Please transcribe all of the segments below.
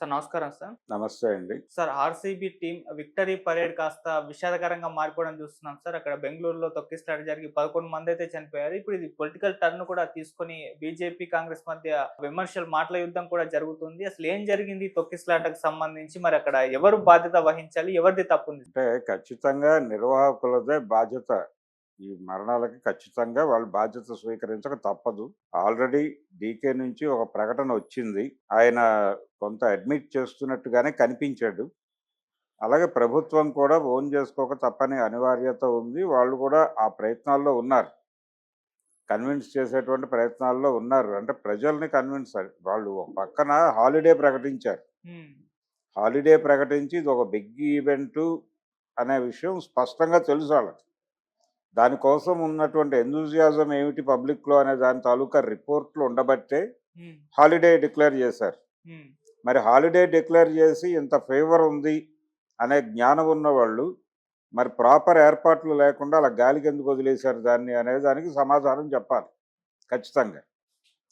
Sir నమస్కారం sir. నమస్తే అండి. Sir RCB team victory parade కాస్త విషాదకరంగా మారిపోవడం చూస్తున్నాం సార్. అక్కడ బెంగుళూరులో తొక్కిసలాట జరిగి 11 మందైతే చనిపోయారు. ఇప్పుడు ఇది పొలిటికల్ టర్న్ కూడా తీసుకొని బీజేపీ, కాంగ్రెస్ మధ్య విమర్శలు, మాటల యుద్ధం కూడా జరుగుతుంది. అసలు ఏం జరిగింది ఈ తొక్కిసలాటకు సంబంధించి? మరి అక్కడ ఎవరు బాధ్యత వహించాలి? ఎవరిది తప్పుంది? అంటే ఖచ్చితంగా నిర్వాహకులదే బాధ్యత. ఈ మరణాలకి ఖచ్చితంగా వాళ్ళు బాధ్యత స్వీకరించక తప్పదు. ఆల్రెడీ డీకే నుంచి ఒక ప్రకటన వచ్చింది. ఆయన కొంత అడ్మిట్ చేస్తున్నట్టుగానే కనిపించాడు. అలాగే ప్రభుత్వం కూడా ఓన్ చేసుకోక తప్పని అనివార్యత ఉంది. వాళ్ళు కూడా ఆ ప్రయత్నాల్లో ఉన్నారు. కన్విన్స్ చేసేటువంటి ప్రయత్నాల్లో ఉన్నారు. అంటే ప్రజల్ని కన్విన్స్ వాళ్ళు ఒక పక్కన హాలిడే ప్రకటించారు. హ్మ్. హాలిడే ప్రకటించి ఇది ఒక బిగ్ ఈవెంటు అనే విషయం స్పష్టంగా తెలుసు వాళ్ళకి. దానికోసం ఉన్నటువంటి ఎంథూజియాజం ఏమిటి పబ్లిక్‌లో అనే దాని తాలూకా రిపోర్ట్‌లు ఉండబట్టే హ్మ్. హాలిడే డిక్లేర్ చేశారు. హ్మ్. మరి హాలిడే డిక్లేర్ చేసి ఇంత ఫేవర్ ఉంది అనే జ్ఞానం ఉన్నవాళ్ళు మరి ప్రాపర్ ఏర్పాట్లు లేకుండా అలా గాలికెందుకు వదిలేశారు దాన్ని అనే దానికి సమాధానం చెప్పాలి ఖచ్చితంగా.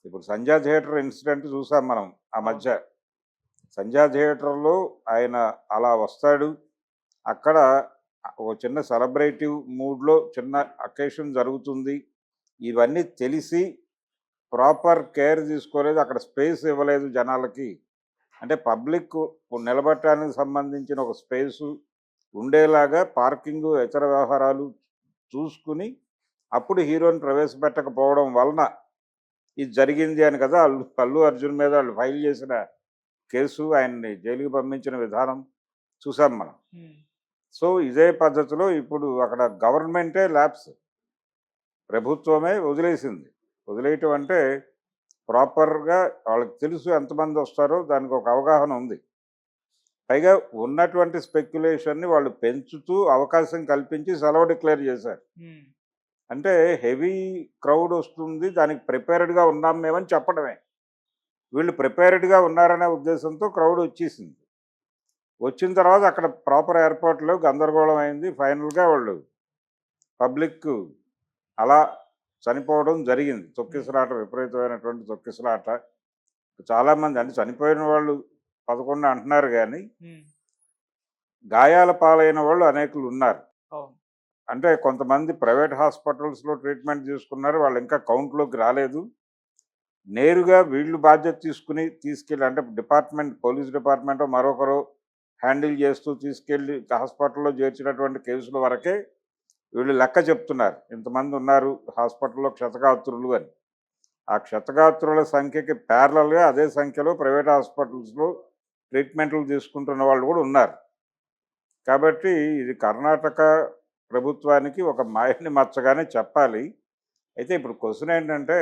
ఇప్పుడు సంధ్యా థియేటర్ ఇన్సిడెంట్ చూసాం మనం ఆ అవును. మధ్య. సంధ్యా థియేటర్‌లో ఆయన అలా వస్తాడు. అక్కడ ఒక చిన్న సెలబ్రేటివ్ మూడ్‌లో చిన్న అకేషన్ జరుగుతుంది. ఇవన్నీ తెలిసి ప్రాపర్ కేర్ తీసుకోలేదు. అక్కడ స్పేస్ ఇవ్వలేదు జనాలకి. అంటే పబ్లిక్ నిలబడటానికి సంబంధించిన ఒక స్పేసు ఉండేలాగా పార్కింగు, ఇతర వ్యవహారాలు చూసుకుని అప్పుడు హీరోని ప్రవేశపెట్టకపోవడం వలన ఇది జరిగింది అని కదా అల్లు అల్లు అర్జున్ మీద వాళ్ళు ఫైల్ చేసిన కేసు, ఆయన్ని జైలుకి పంపించిన విధానం చూసాం మనం. హ్మ్. సో, ఇదే పద్ధతిలో ఇప్పుడు అక్కడ గవర్నమెంటే ల్యాప్స్. ప్రభుత్వమే వదిలేసింది. వదిలేయటం అంటే ప్రాపర్‌గా వాళ్ళకి తెలుసు ఎంతమందొస్తారో దానికి ఒక అవగాహన ఉంది. పైగా ఉన్నటువంటి స్పెక్యులేషన్‌ని వాళ్ళు పెంచుతూ అవకాశం కల్పించి సెలవు డిక్లేర్ చేశారు. హ్మ్. అంటే హెవీ క్రౌడ్ వస్తుంది. దానికి ప్రిపేర్డ్‌గా ఉన్నాం మేమని చెప్పడమే. వీళ్ళు ప్రిపేర్డ్‌గా ఉన్నారనే ఉద్దేశంతో క్రౌడ్ వచ్చేసింది. వచ్చిన తర్వాత అక్కడ ప్రాపర్ ఏర్పాట్లు గందరగోళం అయింది. ఫైనల్‌గా వాళ్ళు పబ్లిక్ అలా చనిపోవడం జరిగింది. హ్మ్. తొక్కిసలాట విపరీతమైనటువంటి తొక్కిసలాట. చాలామంది అంటే చనిపోయిన వాళ్ళు 11 అంటున్నారు గానీ, హ్మ్. గాయాల పాలైన వాళ్ళు అనేకులున్నారు. అవును. అంటే కొంతమంది ప్రైవేట్ హాస్పిటల్స్‌లో ట్రీట్మెంట్ తీసుకున్నారు. వాళ్ళు ఇంకా కౌంట్‌లోకి రాలేదు. నేరుగా వీళ్ళు బాధ్యత తీసుకొని తీసుకెళ్ళి అంటే పోలీస్ డిపార్ట్‌మెంటో మరొకరో హ్యాండిల్ చేస్తూ తీసుకెళ్ళి హాస్పిటల్‌లో చేర్చినటువంటి కేసుల వరకే వీళ్ళు లెక్క చెప్తున్నారు. ఇంతమంది ఉన్నారు హాస్పిటల్‌లో క్షతగాత్రులు అని. ఆ క్షతగాత్రుల సంఖ్యకి ప్యారలల్‌గా అదే సంఖ్యలో ప్రైవేట్ హాస్పిటల్స్‌లో ట్రీట్మెంట్లు తీసుకుంటున్న వాళ్ళు కూడా ఉన్నారు. కాబట్టి ఇది కర్ణాటక ప్రభుత్వానికి ఒక మాయని మచ్చగానే చెప్పాలి. అయితే ఇప్పుడు క్వెషన్ ఏంటంటే,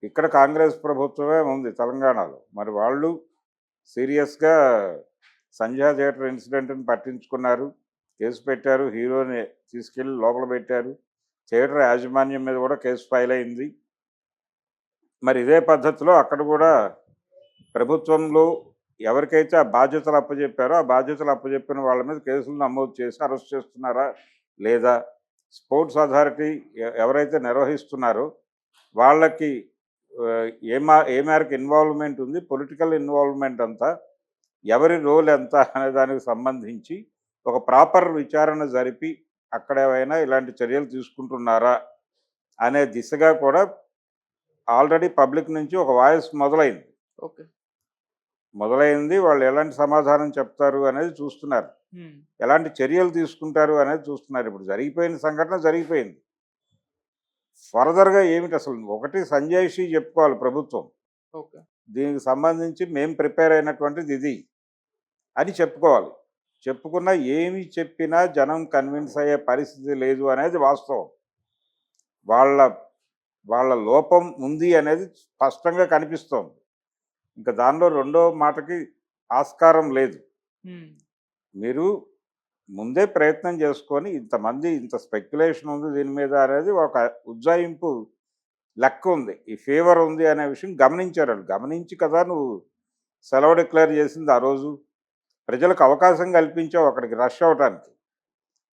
ఇక్కడ కాంగ్రెస్ ప్రభుత్వమే ఉంది తెలంగాణలో. మరి వాళ్ళు సీరియస్‌గా సంధ్యా థియేటర్ ఇన్సిడెంట్‌ని పట్టించుకున్నారు. కేసు పెట్టారు. హీరోని తీసుకెళ్ళి లోపల పెట్టారు. థియేటర్ యాజమాన్యం మీద కూడా కేసు ఫైల్ అయింది. మరి ఇదే పద్ధతిలో అక్కడ కూడా ప్రభుత్వంలో ఎవరికైతే ఆ బాధ్యతలు అప్పజెప్పారో, ఆ బాధ్యతలు అప్పజెప్పిన వాళ్ళ మీద కేసులు నమోదు చేసి అరెస్ట్ చేస్తున్నారా? లేదా? స్పోర్ట్స్ అథారిటీ ఎవరైతే నిర్వహిస్తున్నారో వాళ్ళకి ఏ మేరకు ఇన్వాల్వ్‌మెంట్ ఉంది? పొలిటికల్ ఇన్వాల్వ్‌మెంట్ ఎంత? ఎవరి రోల్ ఎంత? అనే దానికి సంబంధించి ఒక ప్రాపర్ విచారణ జరిపి అక్కడ ఏమైనా ఇలాంటి చర్యలు తీసుకుంటున్నారా? అనే దిశగా కూడా ఆల్రెడీ పబ్లిక్ నుంచి ఒక వాయిస్ మొదలైంది. ఓకే. మొదలైంది. వాళ్ళు ఎలాంటి సమాధానం చెప్తారు అనేది చూస్తున్నారు. హ్మ్. ఎలాంటి చర్యలు తీసుకుంటారు అనేది చూస్తున్నారు. ఇప్పుడు జరిగిపోయిన సంఘటన జరిగిపోయింది. ఫర్దర్‌గా ఏమిటసలు ఒకటి సంజాయిషీ చెప్పుకోవాలి ప్రభుత్వం. ఓకే. దీనికి సంబంధించి మేము ప్రిపేర్ అయినటువంటిది ఇది అని చెప్పుకోవాలి. చెప్పుకున్నా ఏమి చెప్పినా జనం కన్విన్స్ అయ్యే పరిస్థితి లేదు అనేది వాస్తవం. వాళ్ళ వాళ్ళ లోపం ఉంది అనేది స్పష్టంగా కనిపిస్తోంది. ఇంక దానిలో రెండో మాటకి ఆస్కారం లేదు. హ్మ్. మీరు ముందే ప్రయత్నం చేసుకొని ఇంతమంది ఇంత స్పెక్యులేషన్ ఉంది దీని మీద అనేది ఒక ఉజ్జాయింపు లెక్క ఉంది. ఈ ఫీవర్ ఉంది అనే విషయం గమనించారు ఆళ్ళు. గమనించి కదా నువ్వు సెలవు డిక్లేర్ చేసింది ఆ రోజు. ప్రజలకు అవకాశం కల్పించావు అక్కడికి రష్ అవ్వటానికి.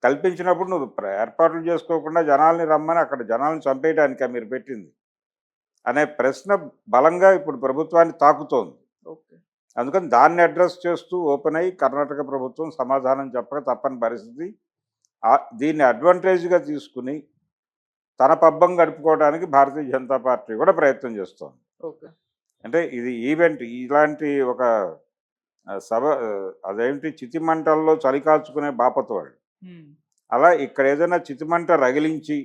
కల్పించినప్పుడు నువ్వు ఏర్పాట్లు చేసుకోకుండా జనాల్ని రమ్మని అక్కడ జనాల్ని చంపేయడానికా మీరు పెట్టింది? అనే ప్రశ్న బలంగా ఇప్పుడు ప్రభుత్వాన్ని తాకుతోంది. ఓకే. అందుకని దాన్ని అడ్రస్ చేస్తూ ఓపెన్ అయ్యి కర్ణాటక ప్రభుత్వం సమాధానం చెప్పక తప్పని పరిస్థితి. దీన్ని అడ్వాంటేజ్గా తీసుకుని తన పబ్బం గడుపుకోవడానికి భారతీయ జనతా పార్టీ కూడా ప్రయత్నం చేస్తోంది. ఓకే. అంటే ఇది ఈవెంట్ ఇలాంటి ఒక సభ అదేంటి చితిమంటల్లో చలి కాచుకునే బాపతు వాళ్ళు. అలా ఇక్కడ ఏదైనా చితిమంట రగిలించి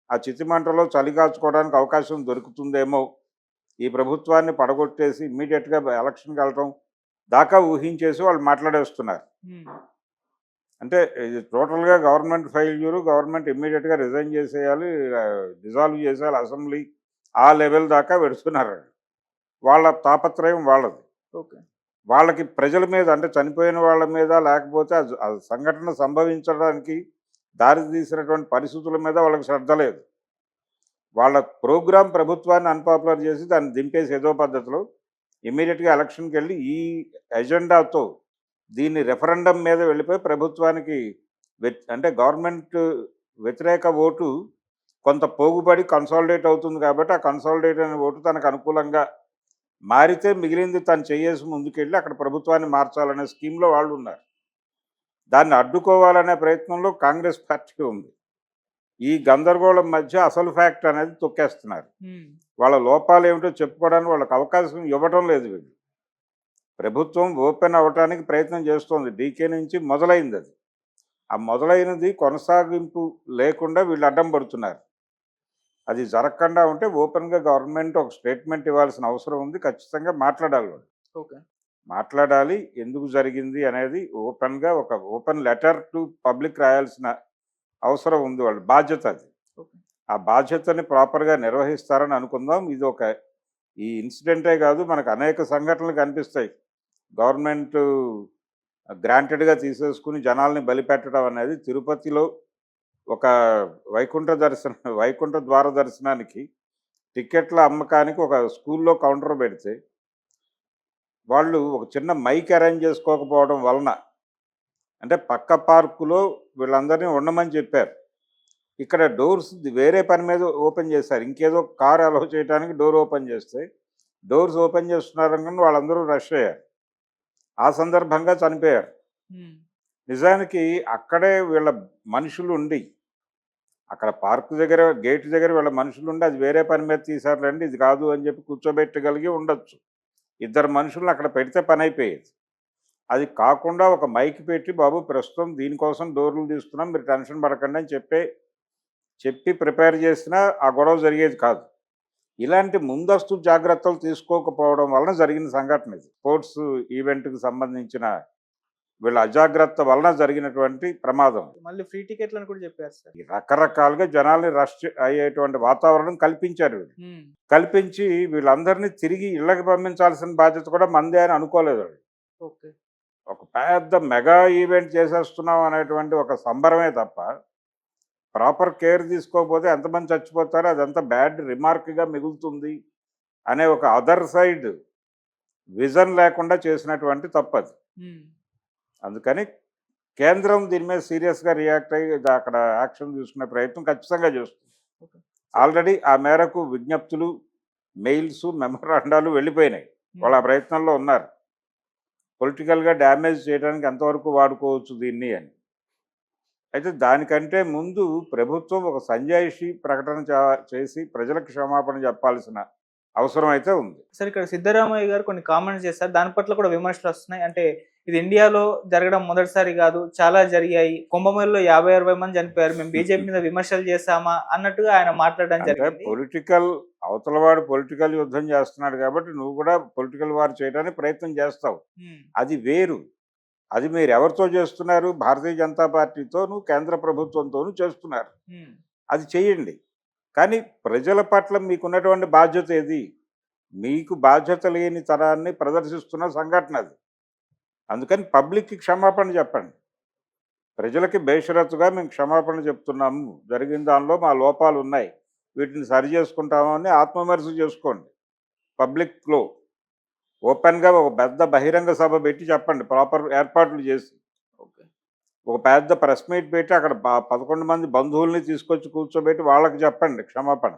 ఆ చితిమంటలో చలి కాచుకోవడానికి అవకాశం దొరుకుతుందేమో, ఈ ప్రభుత్వాన్ని పడగొట్టేసి ఇమ్మీడియట్గా ఎలక్షన్కి వెళ్ళటం దాకా ఊహించేసి వాళ్ళు మాట్లాడేస్తున్నారు. అంటే ఇది టోటల్గా గవర్నమెంట్ ఫెయిల్యూరు, గవర్నమెంట్ ఇమ్మీడియట్గా రిజైన్ చేసేయాలి, డిజాల్వ్ చేసేయాలి అసెంబ్లీ, ఆ లెవెల్ దాకా పెడుతున్నారు. వాళ్ళ తాపత్రయం వాళ్ళది. ఓకే. వాళ్ళకి ప్రజల మీద అంటే చనిపోయిన వాళ్ళ మీద లేకపోతే ఆ సంఘటన సంభవించడానికి దారి తీసినటువంటి పరిస్థితుల మీద వాళ్ళకి శ్రద్ధ లేదు. వాళ్ళ ప్రోగ్రాం ప్రభుత్వాన్ని అన్పాపులర్ చేసి దాన్ని దింపేసి ఏదో పద్ధతిలో ఇమ్మీడియట్గా ఎలక్షన్కి వెళ్ళి ఈ ఎజెండాతో దీన్ని రెఫరెండం మీద వెళ్ళిపోయి ప్రభుత్వానికి అంటే గవర్నమెంట్ వ్యతిరేక ఓటు కొంత పోగుబడి కన్సాలిడేట్ అవుతుంది కాబట్టి ఆ కన్సాలిడేట్ అనే ఓటు తనకు అనుకూలంగా మారితే మిగిలింది తను చేయేసి ముందుకెళ్ళి అక్కడ ప్రభుత్వాన్ని మార్చాలనే స్కీమ్లో వాళ్ళు ఉన్నారు. దాన్ని అడ్డుకోవాలనే ప్రయత్నంలో కాంగ్రెస్ పార్టీ ఉంది. ఈ గందరగోళం మధ్య అసలు ఫ్యాక్ట్ అనేది తొక్కేస్తున్నారు. వాళ్ళ లోపాలు ఏమిటో చెప్పుకోవడానికి వాళ్ళకి అవకాశం ఇవ్వడం లేదు. వీళ్ళు ప్రభుత్వం ఓపెన్ అవ్వటానికి ప్రయత్నం చేస్తోంది. డీకే నుంచి మొదలైంది అది. ఆ మొదలైనది కొనసాగింపు లేకుండా వీళ్ళు అడ్డం పడుతున్నారు. అది జరగకుండా ఉంటే ఓపెన్గా గవర్నమెంట్ ఒక స్టేట్మెంట్ ఇవ్వాల్సిన అవసరం ఉంది. ఖచ్చితంగా మాట్లాడాలి వాళ్ళు. ఓకే. మాట్లాడాలి, ఎందుకు జరిగింది అనేది ఓపెన్గా ఒక ఓపెన్ లెటర్ టు పబ్లిక్ రాయాల్సిన అవసరం ఉంది. వాళ్ళు బాధ్యత అది. ఆ బాధ్యతని ప్రాపర్గా నిర్వహిస్తారని అనుకుందాం. ఇది ఒక ఈ ఇన్సిడెంటే కాదు, మనకు అనేక సంఘటనలు కనిపిస్తాయి. గవర్నమెంట్ గ్రాంటెడ్గా తీసేసుకుని జనాల్ని బలిపెట్టడం అనేది. తిరుపతిలో ఒక వైకుంఠ ద్వార దర్శనానికి టికెట్ల అమ్మకానికి ఒక స్కూల్లో కౌంటర్ పెడితే వాళ్ళు ఒక చిన్న మైక్ అరేంజ్ చేసుకోకపోవడం వలన, అంటే పక్క పార్కులో వీళ్ళందరినీ ఉండమని చెప్పారు, ఇక్కడ డోర్స్ వేరే పని మీద ఓపెన్ చేశారు. ఇంకేదో కార్ అలౌ చేయడానికి డోర్ ఓపెన్ చేస్తే డోర్స్ ఓపెన్ చేస్తున్నారని వాళ్ళందరూ రష్ అయ్యారు. ఆ సందర్భంగా చనిపోయారు. నిజానికి అక్కడే వీళ్ళ మనుషులు ఉండి, అక్కడ పార్కు దగ్గర గేట్ దగ్గర వీళ్ళ మనుషులు ఉండి అది వేరే పని మీద తీశారులేండి, ఇది కాదు అని చెప్పి కూర్చోబెట్టగలిగి ఉండొచ్చు. ఇద్దరు మనుషులను అక్కడ పెడితే పని అయిపోయేది. అది కాకుండా ఒక మైక్ పెట్టి, బాబు ప్రస్తుతం దీనికోసం డోర్లు తీస్తున్నాం, మీరు టెన్షన్ పడకండి అని చెప్పి ప్రిపేర్ చేసినా ఆ గొడవ జరిగేది కాదు. ఇలాంటి ముందస్తు జాగ్రత్తలు తీసుకోకపోవడం వలన జరిగిన సంఘటన ఇది. స్పోర్ట్స్ ఈవెంట్కి సంబంధించిన వీళ్ళ అజాగ్రత్త వలన జరిగినటువంటి ప్రమాదం. మళ్ళీ ఫ్రీ టికెట్లను కూడా చెప్పారు సార్. రకరకాలుగా జనాల్ని రష్ అయ్యేటువంటి వాతావరణం కల్పించారు. కల్పించి వీళ్ళందరినీ తిరిగి ఇళ్ళకి పంపించాల్సిన బాధ్యత కూడా మందే అని అనుకోలేదు. ఓకే. ఒక పెద్ద మెగా ఈవెంట్ చేసేస్తున్నాం అనేటువంటి ఒక సంబరమే తప్ప ప్రాపర్ కేర్ తీసుకోకపోతే ఎంతమంది చచ్చిపోతారో అదంతా బ్యాడ్ రిమార్క్గా మిగులుతుంది అనే ఒక అదర్ సైడ్ విజన్ లేకుండా చేసినటువంటి తప్పది. అందుకని కేంద్రం దీని మీద సీరియస్గా రియాక్ట్ అయ్యి అక్కడ యాక్షన్ తీసుకునే ప్రయత్నం ఖచ్చితంగా చేస్తుంది. ఆల్రెడీ ఆ మేరకు విజ్ఞప్తులు, మెయిల్స్, మెమోరాండాలు వెళ్ళిపోయినాయి. వాళ్ళు ఆ ప్రయత్నంలో ఉన్నారు. పొలిటికల్గా డ్యామేజ్ చేయడానికి ఎంతవరకు వాడుకోవచ్చు దీన్ని అని. అయితే దానికంటే ముందు ప్రభుత్వం ఒక సంజాయిషీ ప్రకటన చేసి ప్రజలకు క్షమాపణ చెప్పాల్సిన అవసరం అయితే ఉంది. సార్, ఇక్కడ సిద్ధరామయ్య గారు కొన్ని కామెంట్స్ చేస్తారు, దాని పట్ల కూడా విమర్శలు వస్తున్నాయి. అంటే ఇది ఇండియాలో జరగడం మొదటిసారి కాదు, చాలా జరిగాయి. కుంభమేళలో 50-60 మంది చనిపోయారు, మేము బీజేపీ మీద విమర్శలు చేశామా అన్నట్టుగా ఆయన మాట్లాడడం జరిగింది. పొలిటికల్ అవతలవాడు పొలిటికల్ యుద్ధం చేస్తున్నాడు కాబట్టి నువ్వు కూడా పొలిటికల్ వార్ చేయడానికి ప్రయత్నం చేస్తావు. అది వేరు. అది మీరు ఎవరితో చేస్తున్నారు? భారతీయ జనతా పార్టీతోనూ కేంద్ర ప్రభుత్వంతోనూ చేస్తున్నారు. అది చేయండి. కానీ ప్రజల పట్ల మీకున్నటువంటి బాధ్యత ఏది? మీకు బాధ్యత లేని తరాన్ని ప్రదర్శిస్తున్న సంఘటన అది. అందుకని పబ్లిక్కి క్షమాపణ చెప్పండి. ప్రజలకి బేషరతుగా మేము క్షమాపణ చెప్తున్నాము, జరిగిన దానిలో మా లోపాలు ఉన్నాయి, వీటిని సరి చేసుకుంటామని ఆత్మవిమర్శ చేసుకోండి. పబ్లిక్లో ఓపెన్గా ఒక పెద్ద బహిరంగ సభ పెట్టి చెప్పండి, ప్రాపర్ ఏర్పాట్లు చేసి. ఒక పెద్ద ప్రెస్ మీట్ పెట్టి అక్కడ 11 మంది బంధువుల్ని తీసుకొచ్చి కూర్చోబెట్టి వాళ్ళకి చెప్పండి క్షమాపణ.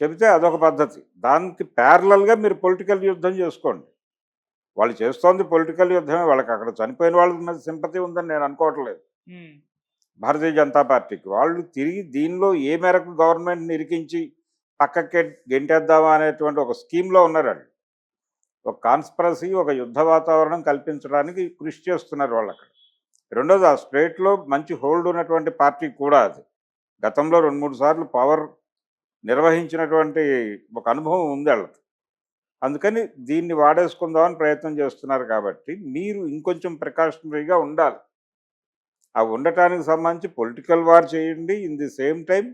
చెబితే అదొక పద్ధతి. దానికి ప్యారలల్గా మీరు పొలిటికల్ యుద్ధం చేసుకోండి. వాళ్ళు చేస్తోంది పొలిటికల్ యుద్ధమే. వాళ్ళకి అక్కడ చనిపోయిన వాళ్ళ మీద సింపతి ఉందని నేను అనుకోవట్లేదు ఉమ్, భారతీయ జనతా పార్టీకి. వాళ్ళు తిరిగి దీనిలో ఏ మేరకు గవర్నమెంట్ని ఇరికించి పక్కకి గెంటేద్దామా అనేటువంటి ఒక స్కీమ్లో ఉన్నారు వాళ్ళు. ఒక కాన్స్పరసీ, ఒక యుద్ధ వాతావరణం కల్పించడానికి కృషి చేస్తున్నారు వాళ్ళు అక్కడ. రెండోది, ఆ స్టేట్లో మంచి హోల్డ్ ఉన్నటువంటి పార్టీ కూడా అది. గతంలో 2-3 సార్లు పవర్ నిర్వహించినటువంటి ఒక అనుభవం ఉంది వాళ్ళకి. అందుకని దీన్ని వాడేసుకుందామని ప్రయత్నం చేస్తున్నారు కాబట్టి మీరు ఇంకొంచెం ప్రికాషనరీగా ఉండాలి. ఆ ఉండటానికి సంబంధించి పొలిటికల్ వార్ చేయండి. ఇన్ ది సేమ్ టైం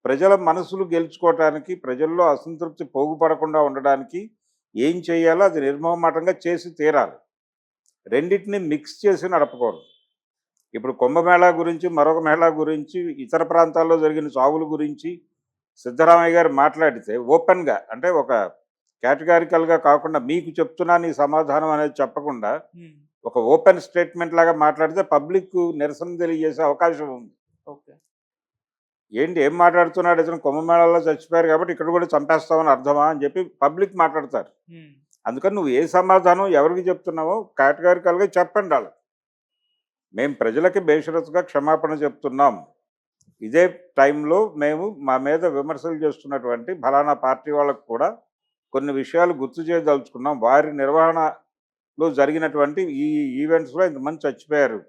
ప్రజల మనసులు గెలుచుకోవటానికి, ప్రజల్లో అసంతృప్తి పోగుపడకుండా ఉండడానికి ఏం చేయాలో అది నిర్మోహమాటంగా చేసి తీరాలి. రెండింటిని మిక్స్ చేసి నడపకూడదు. ఇప్పుడు కుంభమేళా గురించి, మరొక మేళా గురించి, ఇతర ప్రాంతాల్లో జరిగిన చావుల గురించి సిద్ధరామయ్య గారు మాట్లాడితే ఓపెన్గా, అంటే ఒక కేటగారికల్గా కాకుండా మీకు చెప్తున్నాను ఈ సమాధానం అనేది చెప్పకుండా ఉమ్, ఒక ఓపెన్ స్టేట్మెంట్ లాగా మాట్లాడితే పబ్లిక్ నిరసన తెలియజేసే అవకాశం ఉంది. ఓకే. ఏంటి ఏం మాట్లాడుతున్నాడు ఇతను, కుంభమేళాలో చచ్చిపోయారు కాబట్టి ఇక్కడ కూడా చంపేస్తామని అర్థమా అని చెప్పి పబ్లిక్ మాట్లాడతారు. ఉమ్, అందుకని నువ్వు ఏ సమాధానం ఎవరికి చెప్తున్నావో కేటగారికల్గా చెప్పండి వాళ్ళకి. మేము ప్రజలకి బేషరతుగా క్షమాపణ చెప్తున్నాం. ఇదే టైంలో మేము మా మీద విమర్శలు చేస్తున్నటువంటి ఫలానా పార్టీ వాళ్ళకు కూడా కొన్ని విషయాలు గుర్తు చేయదలుచుకున్నాం. వారి నిర్వహణలో జరిగినటువంటి ఈ ఈవెంట్స్లో ఇంతమంది చచ్చిపోయారు,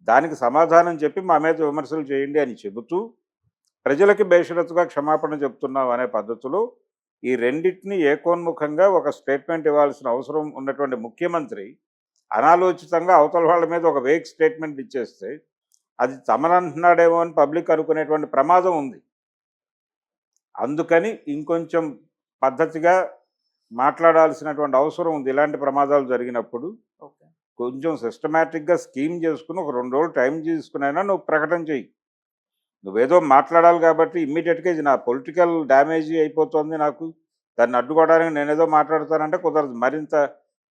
దానికి సమాధానం చెప్పి మా మీద విమర్శలు చేయండి అని చెబుతూ ప్రజలకి బేషరతుగా క్షమాపణ చెప్తున్నాం అనే పద్ధతిలో ఈ రెండింటినీ ఏకోన్ముఖంగా ఒక స్టేట్మెంట్ ఇవ్వాల్సిన అవసరం ఉన్నటువంటి ముఖ్యమంత్రి అనాలోచితంగా అవతల వాళ్ళ మీద ఒక వేగ్ స్టేట్మెంట్ ఇచ్చేస్తే అది తమనంటున్నాడేమో అని పబ్లిక్ అనుకునేటువంటి ప్రమాదం ఉంది. అందుకని ఇంకొంచెం పద్ధతిగా మాట్లాడాల్సినటువంటి అవసరం ఉంది. ఇలాంటి ప్రమాదాలు జరిగినప్పుడు ఓకే. కొంచెం సిస్టమేటిక్గా స్కీమ్ చేసుకుని ఒక 2 రోజులు టైం తీసుకునైనా నువ్వు ప్రకటన చెయ్యి. నువ్వేదో మాట్లాడాలి కాబట్టి ఇమ్మీడియట్గా ఇది నా పొలిటికల్ డ్యామేజీ అయిపోతుంది, నాకు దాన్ని అడ్డుకోవడానికి నేనేదో మాట్లాడతానంటే కుదరదు. మరింత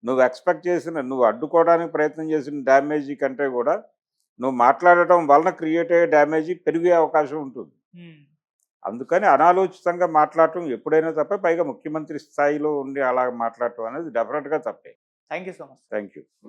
నువ్వు ఎక్స్పెక్ట్ చేసిన, నువ్వు అడ్డుకోవడానికి ప్రయత్నం చేసిన డ్యామేజీ కంటే కూడా నువ్వు మాట్లాడటం వలన క్రియేట్ అయ్యే డ్యామేజీ పెరిగే అవకాశం ఉంటుంది. ఉమ్. అందుకని అనాలోచితంగా మాట్లాడటం ఎప్పుడైనా తప్పే, పైగా ముఖ్యమంత్రి స్థాయిలో ఉండి అలా మాట్లాడటం అనేది డెఫినెట్గా తప్పే. Thank you so much. Thank you.